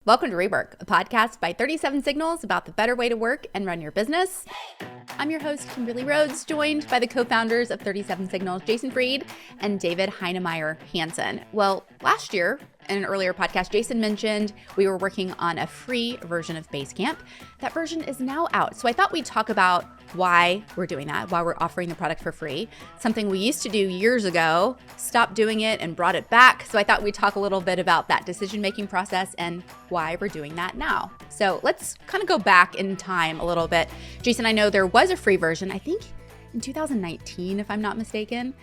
Welcome to REWORK, a podcast by 37 Signals about the better way to work and run your business. I'm your host, Kimberly Rhodes, joined by the co-founders of 37 Signals, Jason Fried and David Heinemeier Hansson. Well, last year, in an earlier podcast, Jason mentioned we were working on a free version of Basecamp. That version is now out. So I thought we'd talk about why we're doing that, why we're offering the product for free. Something we used to do years ago, stopped doing it and brought it back. So I thought we'd talk a little bit about that decision-making process and why we're doing that now. So let's kind of go back in time a little bit. Jason, I know there was a free version, I think in 2019, if I'm not mistaken.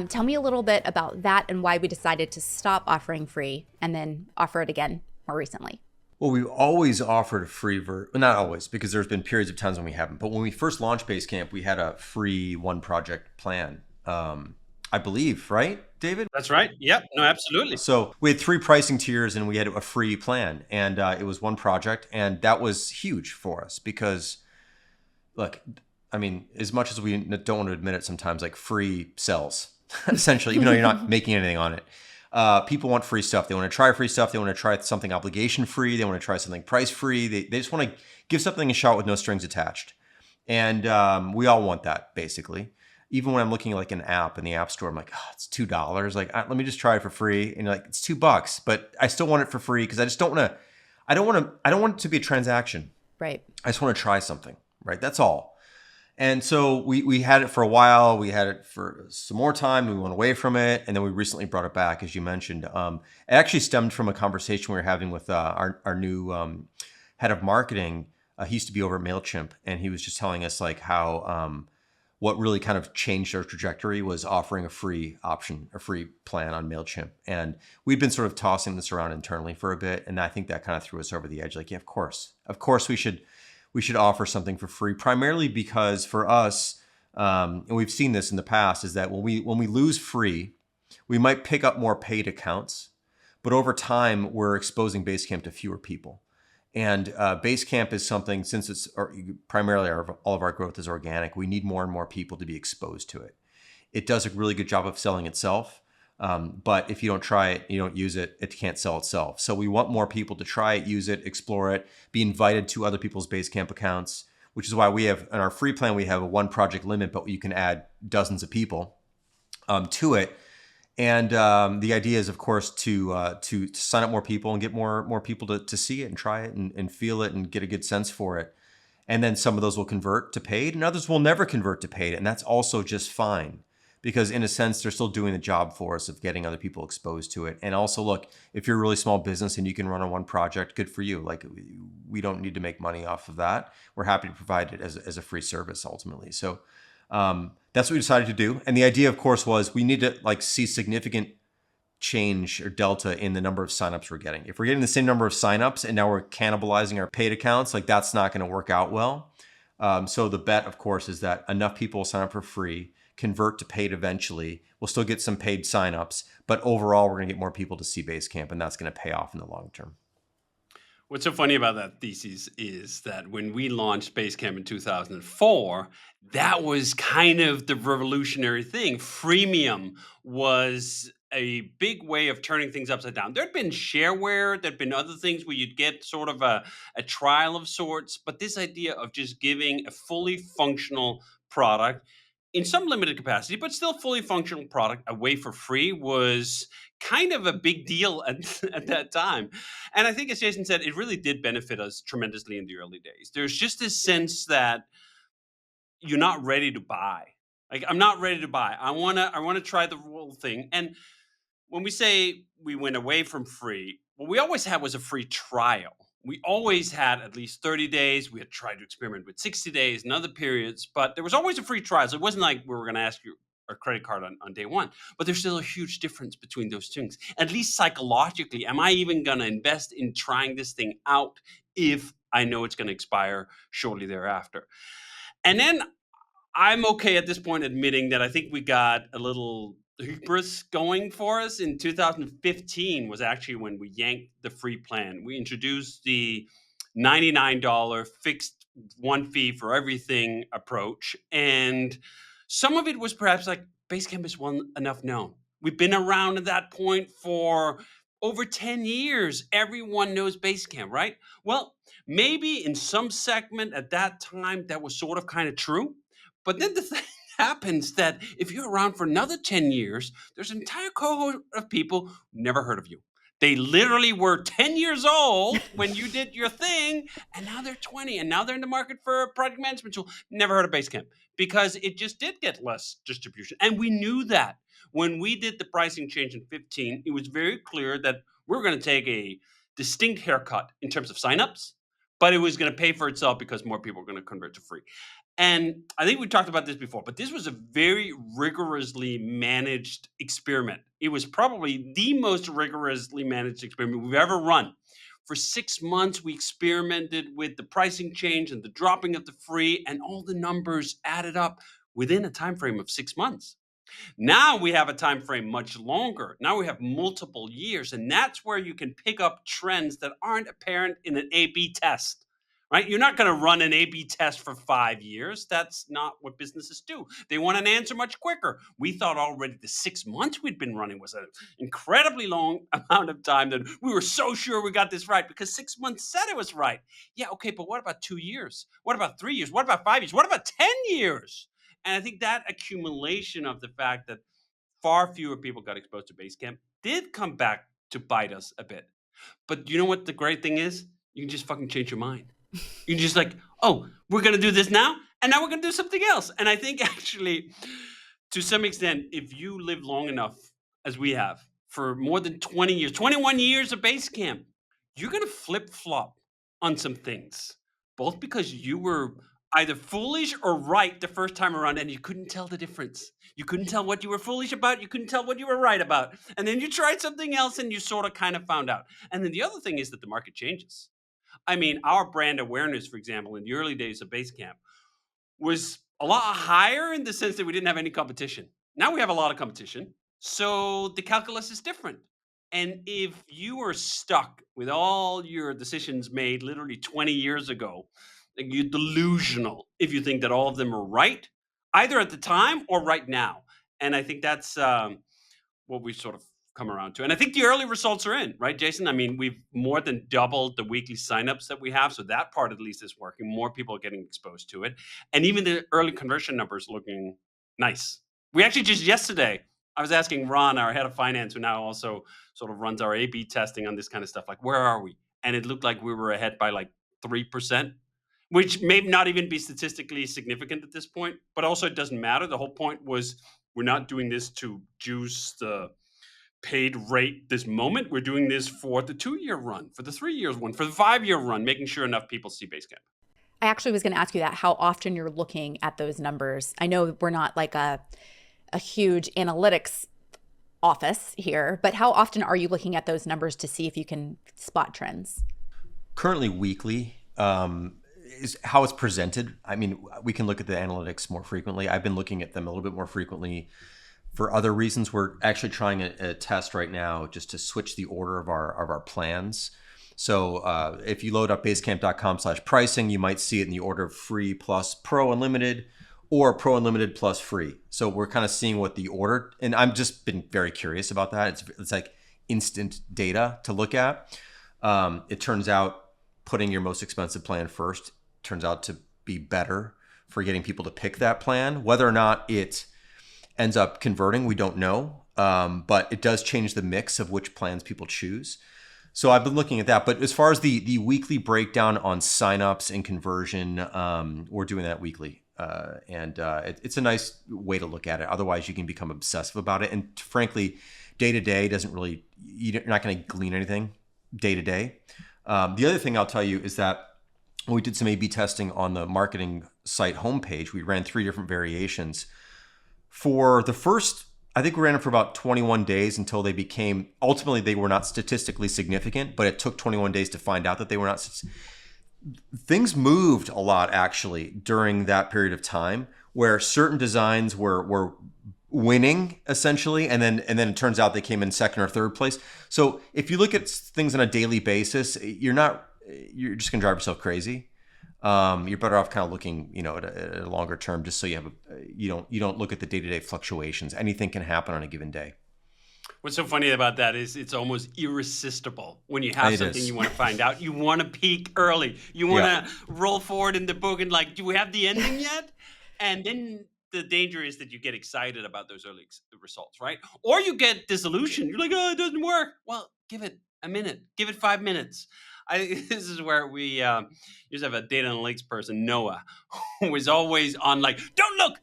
Tell me a little bit about that and why we decided to stop offering free and then offer it again more recently. Well, we've always offered a free not always, because there's been periods of times when we haven't. But when we first launched Basecamp, we had a free one project plan, I believe, right, David? That's right. Yep. No, absolutely. So we had 3 pricing tiers and we had a free plan, and it was one project. And that was huge for us because, look, I mean, as much as we don't want to admit it sometimes, like free sells, essentially, even though you're not making anything on it. People want free stuff. They want to try free stuff. They want to try something obligation free. They want to try something price free. They just want to give something a shot with no strings attached. And we all want that, basically. Even when I'm looking at like an app in the App Store, I'm like, oh, it's $2. Like, let me just try it for free. And you're like, it's $2, but I still want it for free because I just don't want to. I don't want it to be a transaction. Right. I just want to try something. Right. That's all. And so we had it for a while. We had it for some more time. We went away from it. And then we recently brought it back, as you mentioned. It actually stemmed from a conversation we were having with our new head of marketing. He used to be over at MailChimp. And he was just telling us like how what really kind of changed our trajectory was offering a free option, a free plan on MailChimp. And we'd been sort of tossing this around internally for a bit. And I think that kind of threw us over the edge. Like, yeah, of course we should offer something for free, primarily because for us, and we've seen this in the past, is that when we lose free, we might pick up more paid accounts, but over time, we're exposing Basecamp to fewer people. And Basecamp is something, since it's primarily all of our growth is organic, we need more and more people to be exposed to it. It does a really good job of selling itself. But if you don't try it, you don't use it, it can't sell itself. So we want more people to try it, use it, explore it, be invited to other people's Basecamp accounts, which is why we have, in our free plan, we have a 1 project limit, but you can add dozens of people to it. And the idea is, of course, to sign up more people and get more people to see it and try it and feel it and get a good sense for it. And then some of those will convert to paid and others will never convert to paid. And that's also just fine. Because in a sense, they're still doing the job for us of getting other people exposed to it. And also, look, if you're a really small business and you can run on one project, good for you. Like, we don't need to make money off of that. We're happy to provide it as a free service ultimately. So that's what we decided to do. And the idea, of course, was we need to like see significant change or delta in the number of signups we're getting. If we're getting the same number of signups and now we're cannibalizing our paid accounts, like that's not going to work out well. So the bet, of course, is that enough people will sign up for free, convert to paid eventually. We'll still get some paid signups, but overall, we're going to get more people to see Basecamp, and that's going to pay off in the long term. What's so funny about that thesis is that when we launched Basecamp in 2004, that was kind of the revolutionary thing. Freemium was a big way of turning things upside down. There'd been shareware, there'd been other things where you'd get sort of a trial of sorts, but this idea of just giving a fully functional product in some limited capacity, but still fully functional product away for free was kind of a big deal at that time. And I think, as Jason said, it really did benefit us tremendously in the early days. There's just this sense that you're not ready to buy. Like, I'm not ready to buy. I wanna try the whole thing. And when we say we went away from free, what we always had was a free trial. We always had at least 30 days. We had tried to experiment with 60 days and other periods, but there was always a free trial. So it wasn't like we were going to ask you a credit card on day one, but there's still a huge difference between those things. At least psychologically, am I even going to invest in trying this thing out if I know it's going to expire shortly thereafter? And then I'm okay at this point admitting that I think we got a little hubris going for us. In 2015 was actually when we yanked the free plan. We introduced the $99 fixed one fee for everything approach. And some of it was perhaps like Basecamp is well enough known. We've been around at that point for Over 10 years, everyone knows Basecamp, right? Well, maybe in some segment at that time that was sort of kind of true. But then the thing happens that if you're around for another 10 years, there's an entire cohort of people who never heard of you. They literally were 10 years old when you did your thing, and now they're 20, and now they're in the market for a project management tool. Never heard of Basecamp because it just did get less distribution. And we knew that. When we did the pricing change in 15, it was very clear that we were going to take a distinct haircut in terms of signups, but it was going to pay for itself because more people were going to convert to free. And I think we talked about this before, but this was a very rigorously managed experiment. It was probably the most rigorously managed experiment we've ever run. For 6 months, we experimented with the pricing change and the dropping of the free, and all the numbers added up within a time frame of 6 months. Now we have a time frame much longer. Now we have multiple years, and that's where you can pick up trends that aren't apparent in an A/B test. Right? You're not going to run an A/B test for 5 years. That's not what businesses do. They want an answer much quicker. We thought already the 6 months we'd been running was an incredibly long amount of time that we were so sure we got this right because 6 months said it was right. Yeah, okay, but what about 2 years? What about 3 years? What about 5 years? What about 10 years? And I think that accumulation of the fact that far fewer people got exposed to Basecamp did come back to bite us a bit. But you know what the great thing is? You can just fucking change your mind. You can just like, oh, we're going to do this now, and now we're going to do something else. And I think actually, to some extent, if you live long enough, as we have, for more than 20 years, 21 years of Basecamp, you're going to flip-flop on some things, both because you were either foolish or right the first time around, and you couldn't tell the difference. You couldn't tell what you were foolish about. You couldn't tell what you were right about. And then you tried something else, and you sort of kind of found out. And then the other thing is that the market changes. I mean, our brand awareness, for example, in the early days of Basecamp was a lot higher in the sense that we didn't have any competition. Now we have a lot of competition, so the calculus is different. And if you are stuck with all your decisions made literally 20 years ago, you're delusional if you think that all of them are right, either at the time or right now. And I think that's what we sort of come around to. And I think the early results are in, right, Jason? I mean, we've more than doubled the weekly signups that we have. So that part at least is working. More people are getting exposed to it. And even the early conversion numbers looking nice. We actually just yesterday, I was asking Ron, our head of finance, who now also sort of runs our A/B testing on this kind of stuff, like, where are we? And it looked like we were ahead by like 3%, which may not even be statistically significant at this point, but also it doesn't matter. The whole point was we're not doing this to juice the paid rate this moment. We're doing this for the 2-year run, for the 3-year run, for the 5-year run, making sure enough people see Basecamp. I actually was going to ask you that, how often you're looking at those numbers. I know we're not like a huge analytics office here, but how often are you looking at those numbers to see if you can spot trends? Currently weekly is how it's presented. I mean, we can look at the analytics more frequently. I've been looking at them a little bit more frequently for other reasons. We're actually trying a test right now just to switch the order of our plans. So if you load up basecamp.com/pricing, you might see it in the order of free plus pro unlimited, or pro unlimited plus free. So we're kind of seeing what the order, and I've just been very curious about that. It's like instant data to look at. It turns out putting your most expensive plan first turns out to be better for getting people to pick that plan. Whether or not it ends up converting, we don't know, but it does change the mix of which plans people choose. So I've been looking at that. But as far as the weekly breakdown on signups and conversion, we're doing that weekly. It's a nice way to look at it. Otherwise, you can become obsessive about it. And frankly, day to day doesn't really, you're not going to glean anything day to day. The other thing I'll tell you is that when we did some A/B testing on the marketing site homepage, we ran 3 different variations. For the first, I think we ran it for about 21 days until ultimately they were not statistically significant, but it took 21 days to find out that they were not. Things moved a lot actually during that period of time, where certain designs were winning essentially, and then it turns out they came in second or third place. So if you look at things on a daily basis, you're just gonna drive yourself crazy. You're better off kind of looking, at a longer term, just so you have you don't look at the day-to-day fluctuations. Anything can happen on a given day. What's so funny about that is it's almost irresistible when you have It something is. you want to find out. You want to peek early. You want Yeah. to roll forward in the book and like, do we have the ending yet? And then the danger is that you get excited about those early results, right? Or you get disillusioned. You're like, oh, it doesn't work. Well, give it a minute. Give it 5 minutes. This is where we used to have a data analytics person, Noah, who was always on like, don't look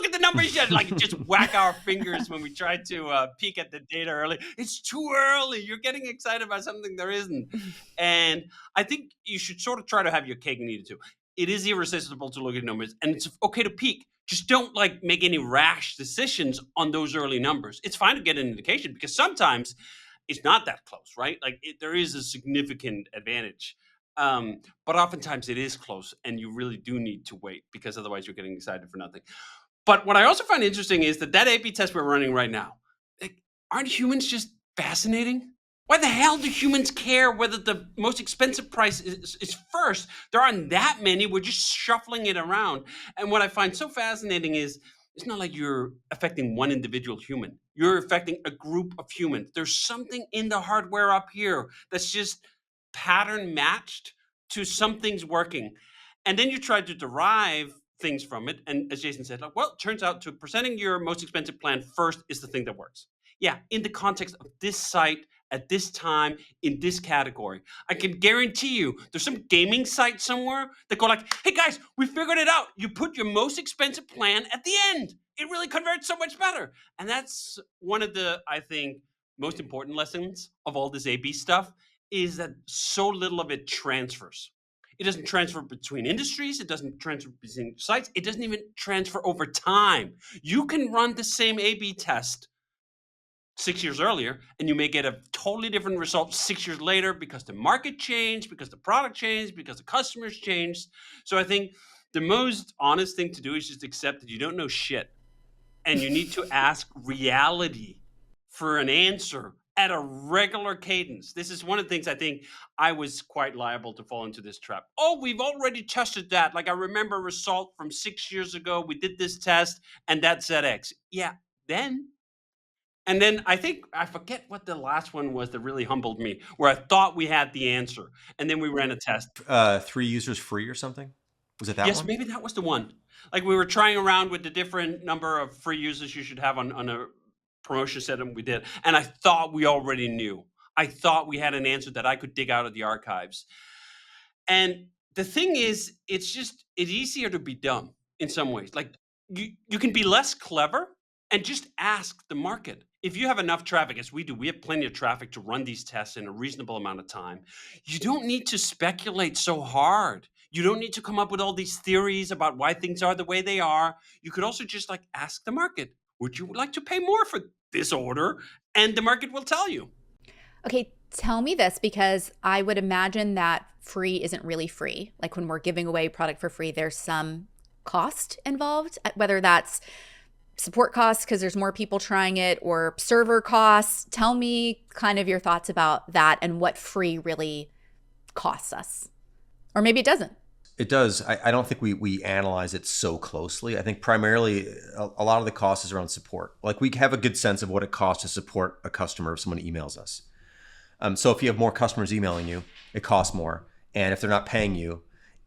at the numbers yet. Like just whack our fingers when we try to peek at the data early. It's too early. You're getting excited about something there isn't. And I think you should sort of try to have your cake and eat it too. It is irresistible to look at numbers, and it's okay to peek. Just don't like make any rash decisions on those early numbers. It's fine to get an indication because sometimes it's not that close, right? Like there is a significant advantage. But oftentimes it is close and you really do need to wait because otherwise you're getting excited for nothing. But what I also find interesting is that A/B test we're running right now, like, aren't humans just fascinating? Why the hell do humans care whether the most expensive price is first? There aren't that many. We're just shuffling it around. And what I find so fascinating is it's not like you're affecting one individual human. You're affecting a group of humans. There's something in the hardware up here that's just pattern matched to something's working. And then you try to derive things from it. And as Jason said, like, well, it turns out to presenting your most expensive plan first is the thing that works. Yeah, in the context of this site, at this time, in this category. I can guarantee you there's some gaming site somewhere that go like, hey guys, we figured it out. You put your most expensive plan at the end. It really converts so much better. And that's one of the, I think, most important lessons of all this A/B stuff is that so little of it transfers. It doesn't transfer between industries. It doesn't transfer between sites. It doesn't even transfer over time. You can run the same A/B test 6 years earlier, and you may get a totally different result 6 years later because the market changed, because the product changed, because the customers changed. So I think the most honest thing to do is just accept that you don't know shit, and you need to ask reality for an answer at a regular cadence. This is one of the things I think I was quite liable to fall into this trap. Oh, we've already tested that. Like I remember a result from 6 years ago. We did this test and that said X. Yeah, then. And then I think, I forget what the last one was that really humbled me, where I thought we had the answer. And then we ran a test. 3 users free or something? Was it that Yes, one? maybe that was the one. Like we were trying around with the different number of free users you should have on a promotion setup we did. And I thought we already knew. I thought we had an answer that I could dig out of the archives. And the thing is, it's easier to be dumb in some ways. Like you can be less clever and just ask the market. If you have enough traffic, as we do, we have plenty of traffic to run these tests in a reasonable amount of time. You don't need to speculate so hard. You don't need to come up with all these theories about why things are the way they are. You could also just like ask the market, would you like to pay more for this order? And the market will tell you. Okay, tell me this, because I would imagine that free isn't really free. Like when we're giving away product for free, there's some cost involved, whether that's support costs because there's more people trying it or server costs. Tell me kind of your thoughts about that and what free really costs us. Or maybe it doesn't. It does. I don't think we analyze it so closely. I think primarily a lot of the cost is around support. Like we have a good sense of what it costs to support a customer if someone emails us. So if you have more customers emailing you, it costs more. And if they're not paying you,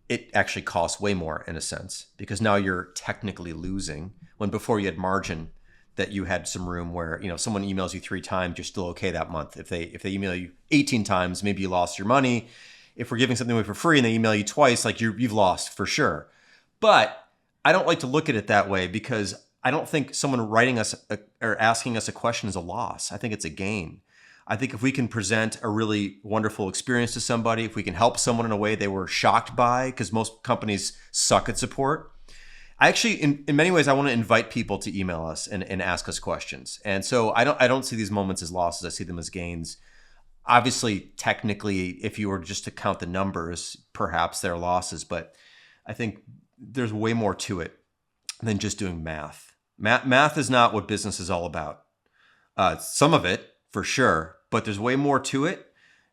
it actually costs way more in a sense, because now you're technically losing when before you had margin that you had some room where, someone emails you 3 times, you're still okay that month. If they email you 18 times, maybe you lost your money. If we're giving something away for free and they email you twice, like you've lost for sure. But I don't like to look at it that way, because I don't think someone writing us or asking us a question is a loss. I think it's a gain. I think if we can present a really wonderful experience to somebody, if we can help someone in a way they were shocked by, because most companies suck at support. I actually, in many ways, I want to invite people to email us and ask us questions. And so I don't see these moments as losses. I see them as gains. Obviously, technically, if you were just to count the numbers, perhaps they're losses. But I think there's way more to it than just doing math. Math is not what business is all about. Some of it, for sure, but there's way more to it.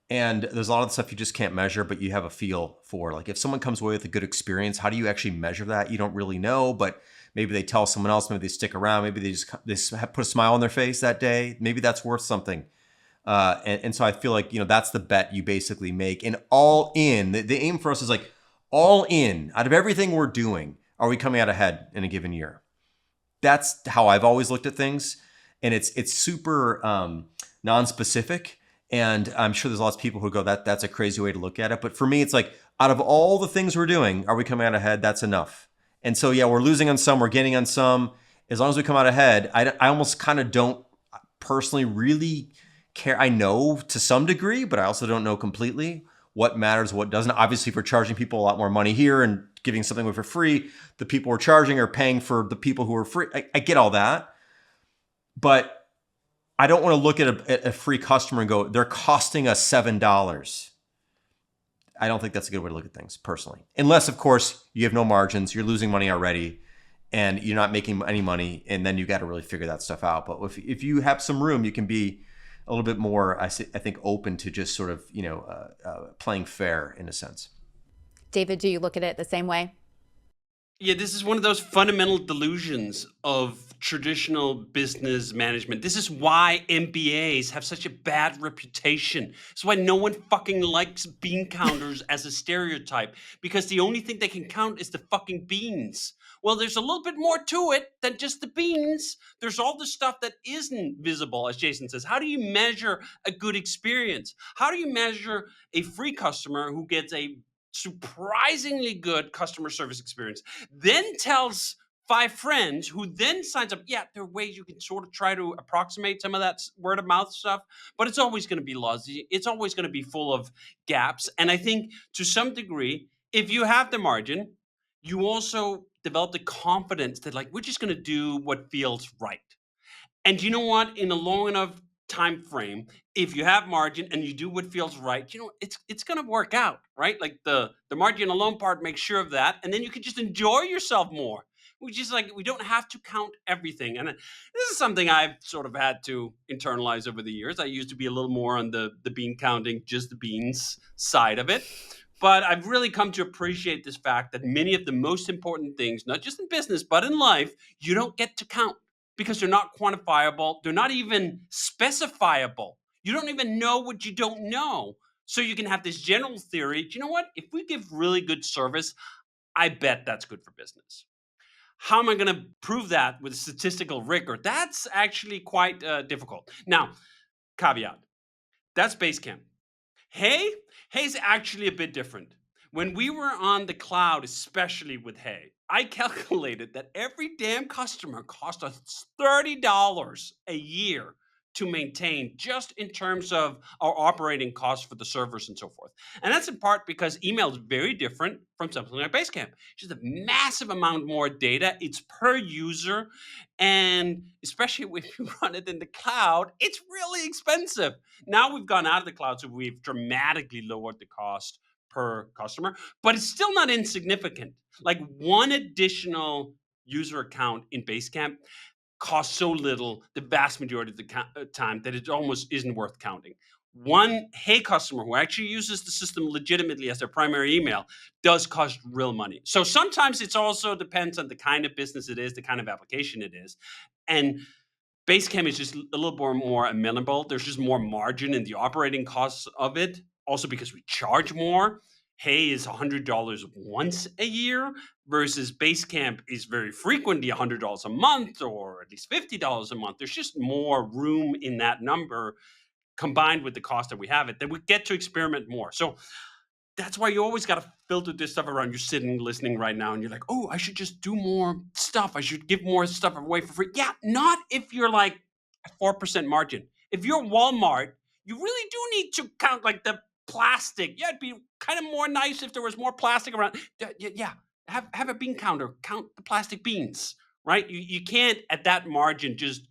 And there's a lot of stuff you just can't measure, but you have a feel for. Like if someone comes away with a good experience, how do you actually measure that? You don't really know, but maybe they tell someone else, maybe they stick around, maybe they put a smile on their face that day. Maybe that's worth something. And so I feel like, that's the bet you basically make. And all in, the aim for us is like all in, out of everything we're doing, are we coming out ahead in a given year? That's how I've always looked at things. And it's super non-specific. And I'm sure there's lots of people who go, that's a crazy way to look at it. But for me, it's like, out of all the things we're doing, are we coming out ahead? That's enough. And so, yeah, we're losing on some, we're gaining on some. As long as we come out ahead, I almost kind of don't personally really care. I know to some degree, but I also don't know completely what matters, what doesn't. Obviously, if we're charging people a lot more money here and giving something away for free, the people we're charging are paying for the people who are free. I get all that. But I don't want to look at a free customer and go, they're costing us $7. I don't think that's a good way to look at things personally. Unless, of course, you have no margins, you're losing money already, and you're not making any money, and then you got to really figure that stuff out. But if you have some room, you can be a little bit more, I think, open to just sort of, playing fair in a sense. David, do you look at it the same way? Yeah, this is one of those fundamental delusions of traditional business management. This is why MBAs have such a bad reputation. It's why no one fucking likes bean counters as a stereotype, because the only thing they can count is the fucking beans. Well, there's a little bit more to it than just the beans. There's all the stuff that isn't visible, as Jason says. How do you measure a good experience? How do you measure a free customer who gets a surprisingly good customer service experience, then tells 5 friends, who then signs up? Yeah, there are ways you can sort of try to approximate some of that word of mouth stuff, but it's always going to be lousy. It's always going to be full of gaps. And I think to some degree, if you have the margin, you also develop the confidence that, like, we're just going to do what feels right. And you know what? In a long enough time frame, if you have margin and you do what feels right, it's going to work out, right? Like the margin alone part makes sure of that, and then you can just enjoy yourself more. We don't have to count everything. And this is something I've sort of had to internalize over the years. I used to be a little more on the bean counting, just the beans side of it. But I've really come to appreciate this fact that many of the most important things, not just in business, but in life, you don't get to count, because they're not quantifiable. They're not even specifiable. You don't even know what you don't know. So you can have this general theory. Do you know what? If we give really good service, I bet that's good for business. How am I going to prove that with statistical rigor? That's actually quite difficult. Now, caveat, that's Basecamp. Hey's actually a bit different. When we were on the cloud, especially with Hey, I calculated that every damn customer cost us $30 a year to maintain, just in terms of our operating costs for the servers and so forth. And that's in part because email is very different from something like Basecamp. It's just a massive amount more data. It's per user. And especially when you run it in the cloud, it's really expensive. Now we've gone out of the cloud, so we've dramatically lowered the cost per customer, but it's still not insignificant. Like, one additional user account in Basecamp costs so little the vast majority of the time that it almost isn't worth counting. One Hey customer who actually uses the system legitimately as their primary email does cost real money. So sometimes it also depends on the kind of business it is, the kind of application it is. And Basecamp is just a little more amenable. There's just more margin in the operating costs of it. Also, because we charge more. Hey is $100 once a year, versus Basecamp is very frequently $100 a month, or at least $50 a month. There's just more room in that number, combined with the cost that we have it, that we get to experiment more. So that's why you always got to filter this stuff around. You're sitting listening right now and you're like, oh, I should just do more stuff. I should give more stuff away for free. Yeah, not if you're like a 4% margin. If you're Walmart, you really do need to count like the plastic. Yeah, it'd be kind of more nice if there was more plastic around. Yeah, have a bean counter. Count the plastic beans, right? You can't at that margin just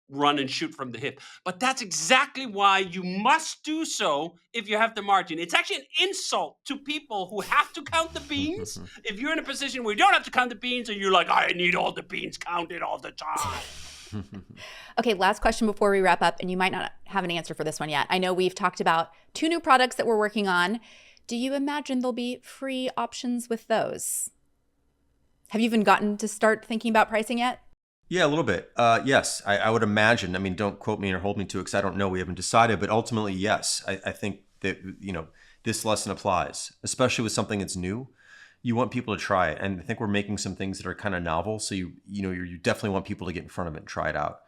run and shoot from the hip. But that's exactly why you must do so if you have the margin. It's actually an insult to people who have to count the beans. If you're in a position where you don't have to count the beans, and you're like, I need all the beans counted all the time. Okay, last question before we wrap up, and you might not have an answer for this one yet. I know we've talked about 2 new products that we're working on. Do you imagine there'll be free options with those? Have you even gotten to start thinking about pricing yet? Yeah, a little bit. Yes, I would imagine. I mean, don't quote me or hold me to it because I don't know. We haven't decided. But ultimately, yes, I think that, this lesson applies, especially with something that's new. You want people to try it. And I think we're making some things that are kind of novel. So you definitely want people to get in front of it and try it out.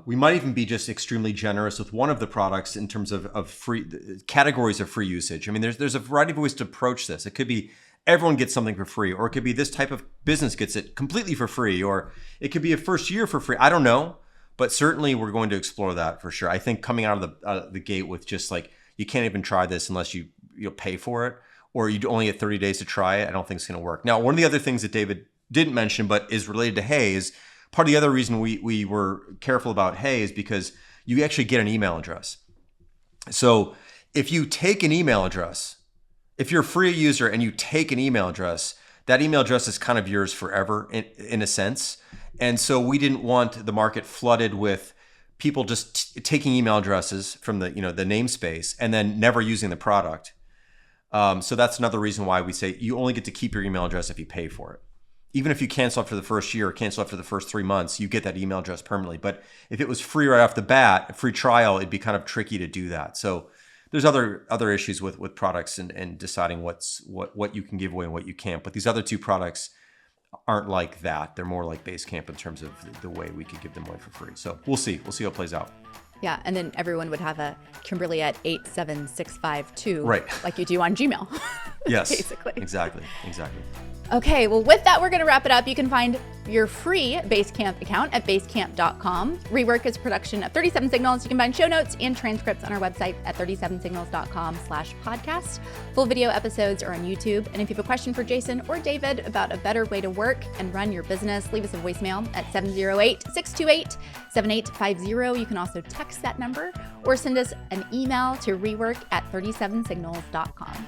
We might even be just extremely generous with one of the products in terms of free categories of free usage. I mean, there's a variety of ways to approach this. It could be everyone gets something for free, or it could be this type of business gets it completely for free, or it could be a first year for free. I don't know, but certainly we're going to explore that for sure. I think coming out of the gate with just like, you can't even try this unless you pay for it, or you only get 30 days to try it, I don't think it's going to work. Now, one of the other things that David didn't mention, but is related to Hey, is part of the other reason we were careful about Hey is because you actually get an email address. So if you take an email address, if you're a free user and you take an email address, that email address is kind of yours forever in a sense. And so we didn't want the market flooded with people just taking email addresses from the namespace and then never using the product. So that's another reason why we say you only get to keep your email address if you pay for it. Even if you cancel it for the first year or cancel it for the first 3 months, you get that email address permanently. But if it was free right off the bat, a free trial, it'd be kind of tricky to do that. So there's other issues with products and deciding what you can give away and what you can't. But these other two products aren't like that. They're more like Basecamp in terms of the way we could give them away for free. So we'll see. We'll see how it plays out. Yeah, and then everyone would have a Kimberly at 87652, right? Like you do on Gmail. Yes, basically. Exactly. Okay, well, with that, we're going to wrap it up. You can find your free Basecamp account at basecamp.com. REWORK is a production of 37 Signals. You can find show notes and transcripts on our website at 37signals.com/podcast. Full video episodes are on YouTube. And if you have a question for Jason or David about a better way to work and run your business, leave us a voicemail at 708-628-7850. You can also text that number or send us an email to rework@37signals.com.